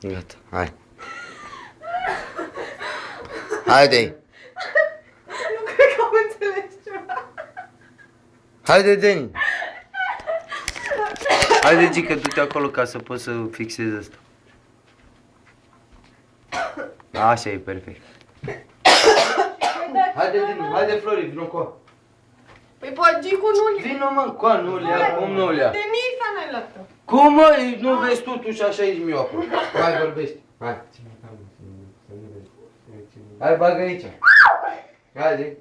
Gata, hai. Haide. Nu cred că am înțeles ceva. Haide, Deni. Haide, Gică, du-te acolo ca să poți să fixezi asta. Așa e perfect. Haide, Deni, haide, Flori, vino cu. Păi poate Gicu nu-l ia. Vino, mă, cu nu-l ia, cum nu-l ia? Denisa n-ai luat-o. Cum, mă, nu vezi totuși așa ești miopă. Hai, vorbești, hai. Hai, bagă aici. Haide.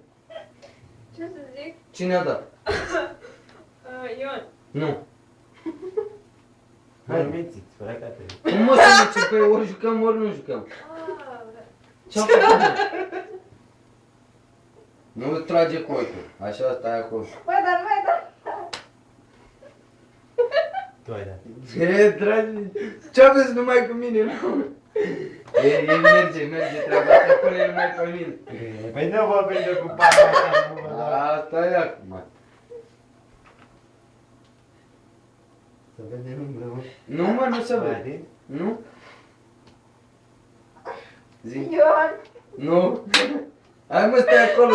Ce să zic? Cine a dat? Ion. Nu. Hai, mințiți, frăcate. Cum mă să zice, că ori jucăm, ori nu jucăm? Ce-a făcut? Nu trage cu ochiul, așa stai acolo. Mai da. Tu ai dat. Ce dragi, ce aveți numai cu mine, nu? El merge treaba asta, pune numai pe mine. Păi nu vă prinde cu partea asta, nu vă dau. Asta e acum. Să vedem împreună. Nu, mă, nu se vede. Nu? Zi. Ion. Nu? Hai, mă, stai acolo.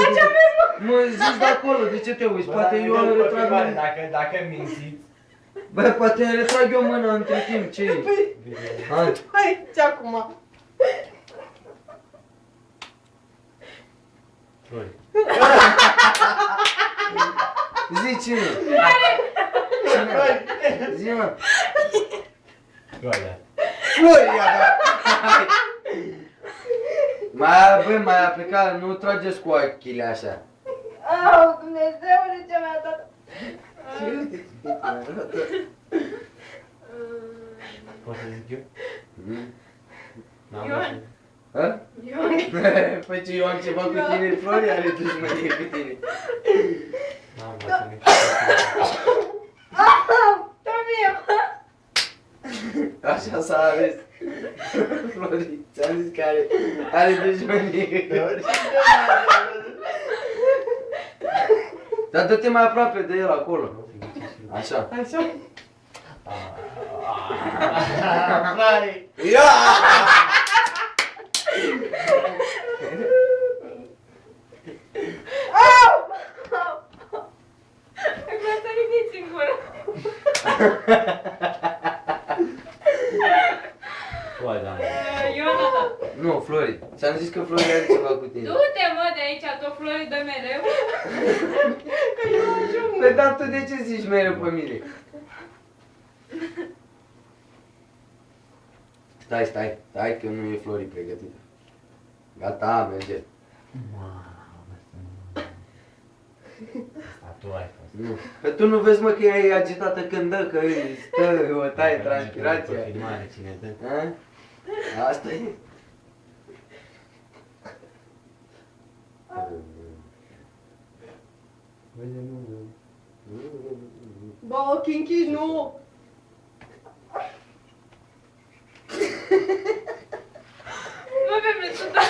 Mă, zici de acolo, de ce te uiți? Poate eu îmi retrag mâna. Dacă mințiți. Bă, poate îmi retrag eu mâna între timp, ce e? Hai. Hai, ce acum? Flori. Zi cine? Cine? Zi, mă. Tu ai dat. Flori, ia, da. Mai aplicat, nu trageți cu ochile așa. Au, Dumnezeule, ce mi-a dat. Poți să zic eu? N-am Ion. văzut. Hă? Ion. Păi ce, eu am ceva cu tine, Flori, are dușmănie cu tine. N-am văzut nici. Tamie. Așa s-a ales. Flori, ți-am zis că are dușmănie. Dar dă-te mai aproape de el acolo. Așa. Așa. Flori. Ia! Au! Mi-a sărit din singură. Tu ai dat. Ion a dat. Nu, Flori. Ți-am zis că Flori are ceva cu tine. Du-te, mă, de aici, tot Flori dă mereu. Că eu ajung. Păi, dar tu de ce zici mereu pe mine? Stai că nu e Flori pregătită. Gata, merge. Mamă, asta tu ai fost. Nu. Că tu nu vezi, mă, că ea e agitată când dă, că îi stă, o taie transpirația. Pe filmare, cine dă? A? Asta e. Bă, ochii închiși, nu. Bă, bebe, tu da.